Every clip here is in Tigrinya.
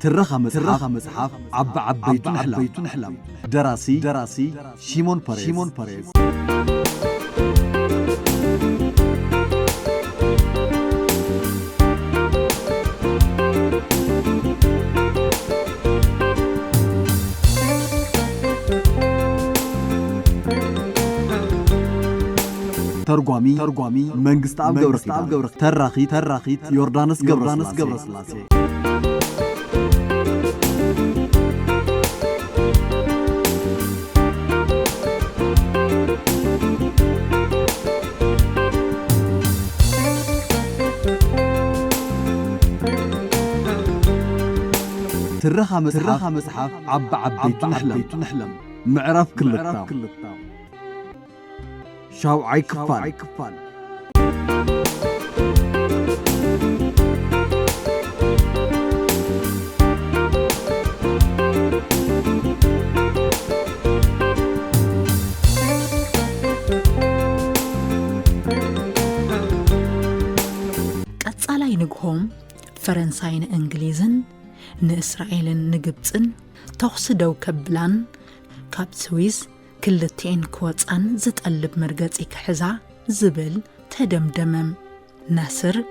ترخا مصحف عبيت نحلم دراسي شيمون باريز ترجمي منجست عب جبرك تراخيت يوردانس جبر سلاسي ترخا مصحف عبيت نحلم معرف كل التام شاو عي كفال قصالاي نغهم فرنساين انجليزن نإسرائيلن نجبتن تخص دو كبلان كاب سويس كلتين كواتان زتقلب مرقات إكحزا زبل تدمدمم ناصر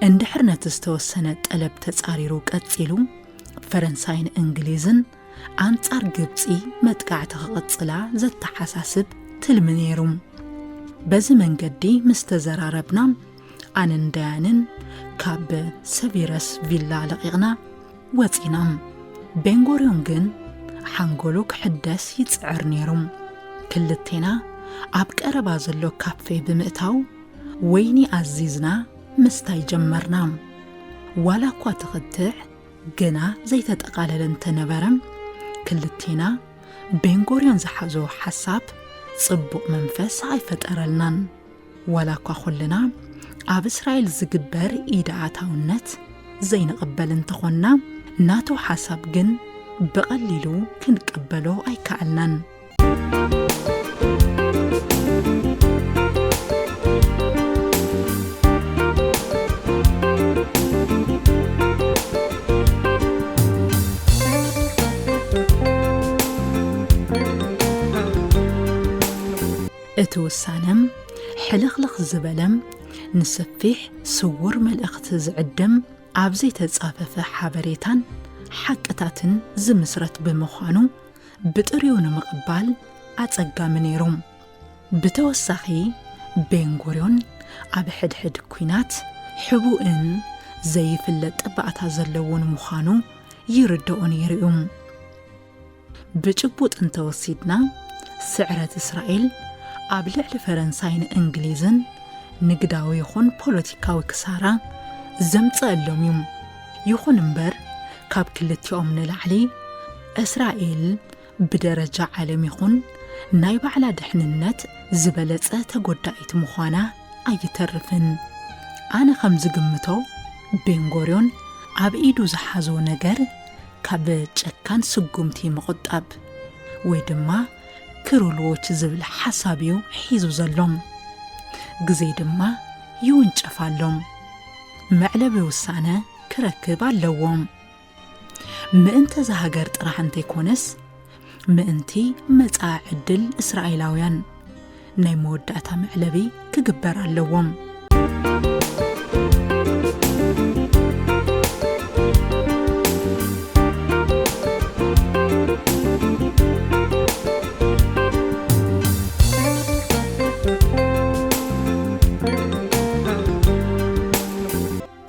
اندحرنا تستوسنة قلب تسعريرو قتيلو فرنساين انجليزن انصار جبتي متقع تغطلا زت حساسب تلمنيروم بز منقدي مستزراربنا عن دانن كاب سبيرس فيلا لقيغنا وطينام بنغوريون جن حنقولوك حداس يتسعر نيروم كلتنا عب قربا زلو كافي بمئتاو ويني عزيزنا مستاي جمرنا ولا كوا تغدع جنا زي تتقاللن تنبرم كلتنا بنغوريون زحزو حساب صبوق منفس عيفتقرلنان ولا كوا خلنا عب إسرائيل زقبر إيداعتاونت زي نقبل انتخونا ناتو حساب جن بقللو كنقبلو أي كألنان اتوسانم حلخلخ زبلم نسفيح صور ملأخت زعدم عبزي تتصافف حبريتان حقتاتن زمسرت بمخانو بطريون مقبال عصقا منيروم بتوسخي بنغوريون عب حد كوينات حبوئن زي فلت طبعتا زلون مخانو يردون يريوم بجبوت انتوسيدنا سعرة إسرائيل عبلع لفرنساين انجليزن نقداوي يخون بوليتيكاوي كسارة زمتص اللوم يخون امبر كاب كلتيوم نلعلي إسرائيل بدرجة عالم يخون نايب على دحننت زبلت تقدعيت مخانا أي ترفن أنا خمز قمتو بنغوريون عب إيدو زحازو نجر كاب جكان سقمتي مقطب ويدما كرولوش زبل حسابيو حيزو زلوم قزي دما يونجفالوم معلب وسانة كركب اللوم مأنت زهاجرت راح انتي كونس مأنتي متاع عدل إسرائيلاويان نيمود داتا معلبي كجبر اللوم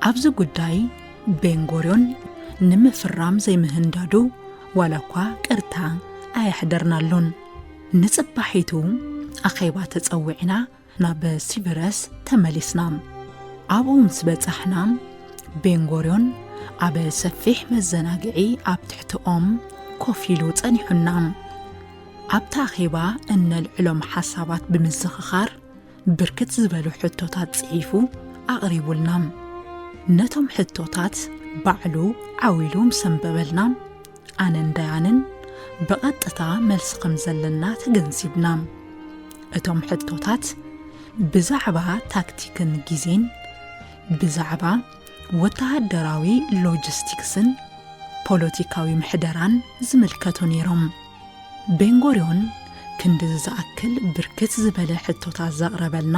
عبزو قداي بنغوريون نمفرام زي مهندادو ولاكوا كرتا اي حدرنا اللون نصباحيتو اخيبا تصوعنا ناب سيبرس تملسنام عبو مسبصحنام بنغوريون عب سفيح مزناقعي عب تحتقوم كوفيلو صنيحنام عب تاخيبا ان العلوم حسابات بمزخخار بركت زبلو حتوتات صحيفو اقريبولنام نتم حتوتات بعلو عويلو مسنببلنا آنن ديانن بقطتا ملسقم زلنا تجنسيبنا اتم حتوتات بزعبا تاكتيكن جيزين بزعبا وتهدراوي لوجستيكسن ፖለቲካዊ ምሕደራን ዝምልከቱ ነይሮም። ቤንጎሪዮን ክንዲ ዝኣክል ብርክት ዝበለ ሕቶታት ዘቕረበልና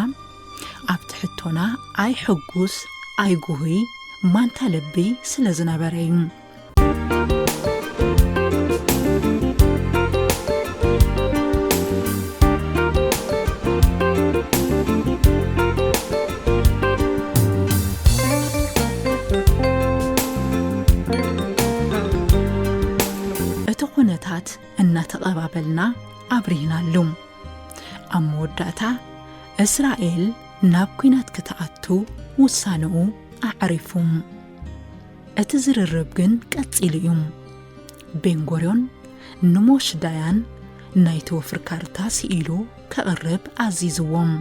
ኣብቲ ሕቶና ኣይ ሕጉስ ኣይ ጉሁይ ማንታ ልቢ ስለ ዝነበረ እዩ። እቲ ኩነታት እናተቐባበልና ኣብሪህናሉ። ኣብ መወዳእታ እስራኤል ናብ ኩናት ክትኣቱ ውሳንኡ ኣዕሪፉ። እቲ ዝርርብ ግን ቀፂሉ እዩ። ቤንጎሪዮን ንሞሽ ዳያን ናይቲ ወፍሪ ካርታ ሲኢሉ ከቕርብ ኣዚዝዎም።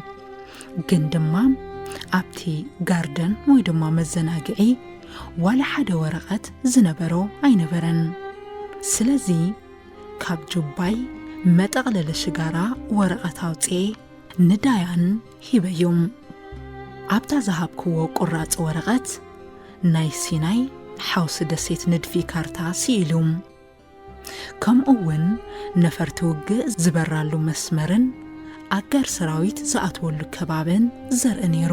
ግን ድማ ኣብቲ ጋርደን ወይ ድማ መዘናግዒ ዋላ ሓደ ወረቐት ዝነበሮ ኣይነበረን። ስለዚ ካብ ጁባይ መጠቕለለ ሽጋራ ወረቐት ኣውፅኤ ንዳያን ሂበዮም። ኣብታ ዝሃብክዎ ቁራጽ ወረቐት ናይ ሲናይ ሓውሲ ደሴት ንድፊ ካርታ ሲኢሉ፣ ከምኡውን ነፈርቲ ውግእ ዝበራሉ መስመርን ኣጋር ሰራዊት ዝኣትወሉ ከባብን ዘርኢ ነይሩ።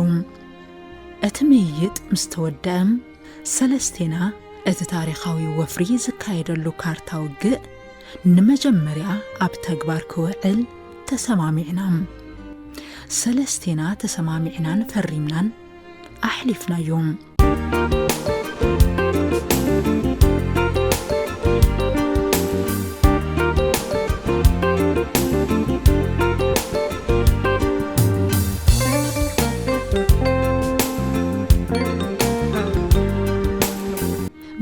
እቲ ምይይጥ ምስ ተወድአም ሰለስቴና እቲ ታሪኻዊ ወፍሪ ዝካየደሉ ካርታ ውግእ ንመጀመርያ ኣብ ተግባር ክውዕል ተሰማሚዕና። ሰለስቴና ተሰማሚዕናን ፈሪምናን ኣሕሊፍናዮም።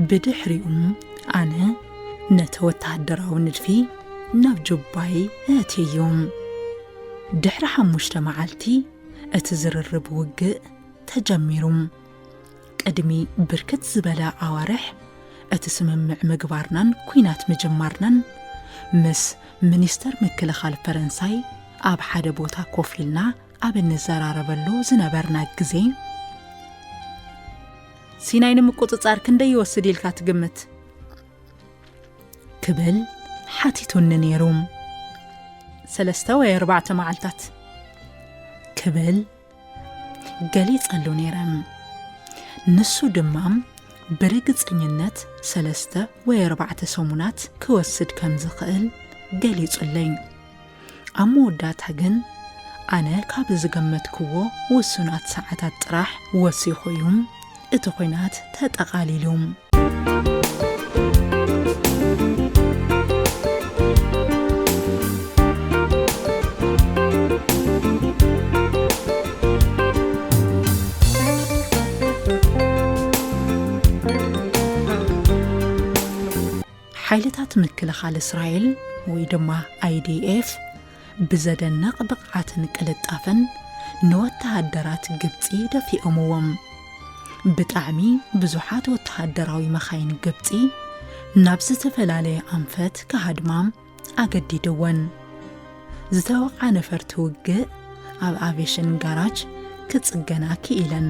ብድሕሪኡ ኣነ ነቲ ወታደራዊ ንድፊ ናብ ጁባይ ኣትዮም። ድሕሪ 5 መዓልቲ እቲ ዝርርብ ውግእ ተጀሚሩ። ቅድሚ ብርክት ዝበለ ኣዋርሕ እቲ ስምምዕ ምግባርናን ኩናት ምጅማርናን ምስ ሚኒስተር ምክልኻል ፈረንሳይ ኣብ ሓደ ቦታ ኮፍ ኢልና ኣብ እንዘራረበሉ ዝነበርና ግዜ ሲናይ ንምቁፅጻር ክንደይ ይወስድ ኢልካ ትግምት ክብል ሓቲቱኒ ነይሩ። 3 ወይ 4 መዓልታት ክብል ገሊጸሉ ነይረ። ንሱ ድማ ብርግጽኝነት 3 ወይ 4 ሰሙናት ክወስድ ከም ዝኽእል ገሊጹለይ። ኣብ መወዳእታ ግን ኣነ ካብ ዝገመትክዎ ውሱናት ሰዓታት ጥራሕ ወሲኹ እዩ እቲ ኩናት ተጠቓሊሉ። ሓይልታት ምክልኻል እስራኤል ወይ ድማ IDF ብዘደንቕ ብቕዓትን ቅልጣፈን ንወተሃደራት ግብፂ ደፊኦምዎም። ብጣዕሚ ብዙሓት ወተሃደራዊ መኻይን ግብፂ ናብ ዝተፈላለየ ኣንፈት ክሃድማም ኣገዲድወን። ዝተወቕዓ ነፈርቲ ውግእ ኣብ ኣቪዬሽን ጋራጅ ክጽገና ክኢለን።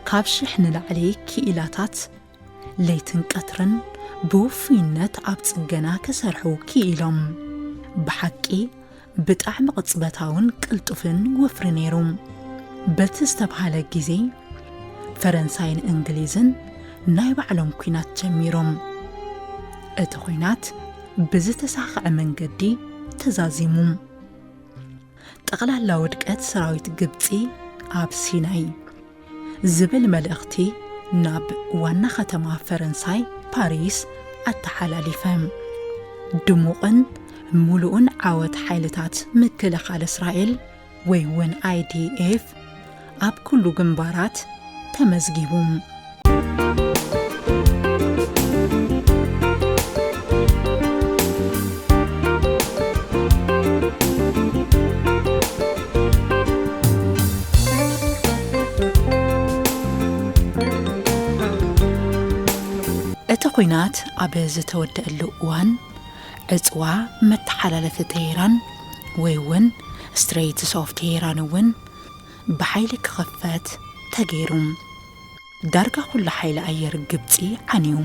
ካብ 1000 ንላዕሊ ክኢላታት ለይትን ቀትርን ብውፍይነት ኣብ ጽገና ክሰርሑ ክኢሎም። ብሓቂ ብጣዕሚ ቅጽበታውን ቅልጡፍን ወፍሪ ነይሩ። በቲ ዝተባሃለ ጊዜ ፈረንሳይን እንግሊዝን ናይ ባዕሎም ኩናት ጀሚሮም። እቲ ኩናት ብዝተሳኽዐ መንገዲ ተዛዚሙ። ጠቕላላ ውድቀት ሰራዊት ግብፂ ኣብ ሲናይ ዝብል መልእኽቲ ናብ ዋና ከተማ ፈረንሳይ ፓሪስ ኣተሓላሊፈ። ድሙቕን ሙሉእን ዓወት ሓይልታት ምክልኻል እስራኤል ወይ እውን IDF ኣብ ኩሉ ግንባራት ተመዝጊቡ። እቲ ኩናት ኣብ ዝተወድአሉ እዋን ዕፅዋ መተሓላለፊ ቴሄራን ወይ እውን ስትሬትስ ኦፍ ቴሄራን እውን ብሓይሊ ክኽፈት ተገይሩ። ዳርጋ ኩሉ ሓይሊ ኣየር ግብፂ ዓንዩ።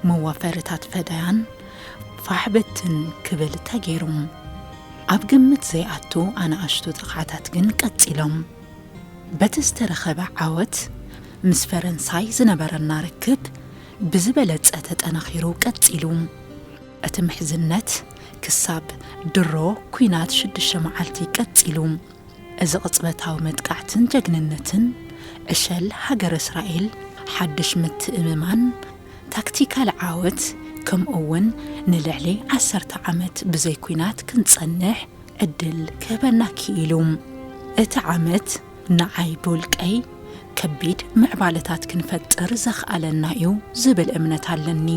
መዋፈርታት ፈዳያን ፋሕበትን ክብል ተገይሮም ኣብ ግምት ዘይኣቱ ኣናእሽቱ ጥቕዓታት ግን ቀፂሎም በቲ ዝተረኸበ ዓወት ምስ ፈረንሳይ ዝነበረና ርክብ ብዝበለጸ ተጠናኺሩ ቀፂሉ እቲ ምሕዝነት ክሳብ ድሮ ኩናት 6 መዓልቲ ቀፂሉ እዚ ቅጽበታዊ መጥቃዕትን ጀግንነትን ዕሸል ሃገር እስራኤል ሓድሽ ምትእምማን ታክቲካል ዓወት ከምኡውን ንልዕሊ 10 ዓመት ብዘይ ኩናት ክንጸንሕ ዕድል ክህበና ክኢሉ እቲ ዓመት ንዓይ ብውልቀይ ከቢድ ምዕባለታት ክንፈጥር ዘኽኣለና እዩ ዝብል እምነት ኣለኒ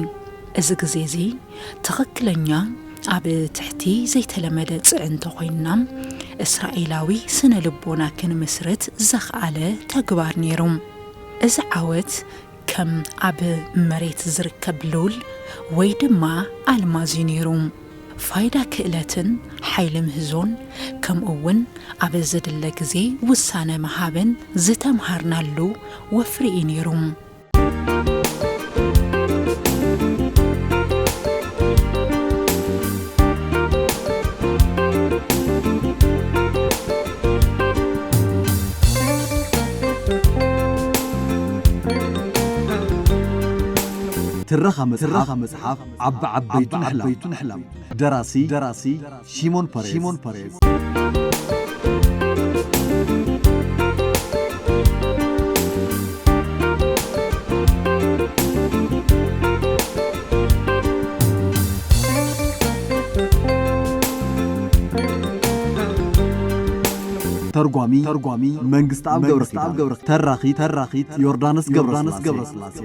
እዚ ግዜ እዚ ትኽክለኛ ኣብ ትሕቲ ዘይተለመደ ጽዕንቶ ኮይንና እስራኤላዊ ስነ ልቦና ክንምስረት ዘኽኣለ ተግባር ነይሩ እዚ ዓወት ከም ኣብ መሬት ዝርከብ ሉል ወይ ድማ ኣልማዝ ነይሩ ፋይዳ ክእለትን ሓይሊ ምህዞን ከምኡውን ኣብ ዘድለ ግዜ ውሳነ መሃብን ዝተምሃርናሉ ወፍሪ ነይሩ ትረኻ መጽሓፍ ዓበይቱ ንሕለም ደራሲ ሺሞን ፐሬዝ ተርጓሚ መንግስት ኣብ ገብረ ተራኺት ዮርዳኖስ ገብረስላሴ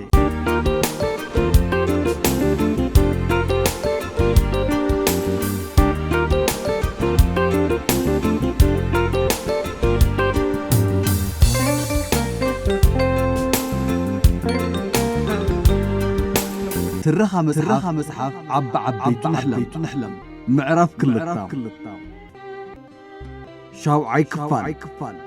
ትረኻ መጽሓፍ ዓበይቱ ንሕለም ምዕራፍ ክልተ ሻውዓይ ክፋል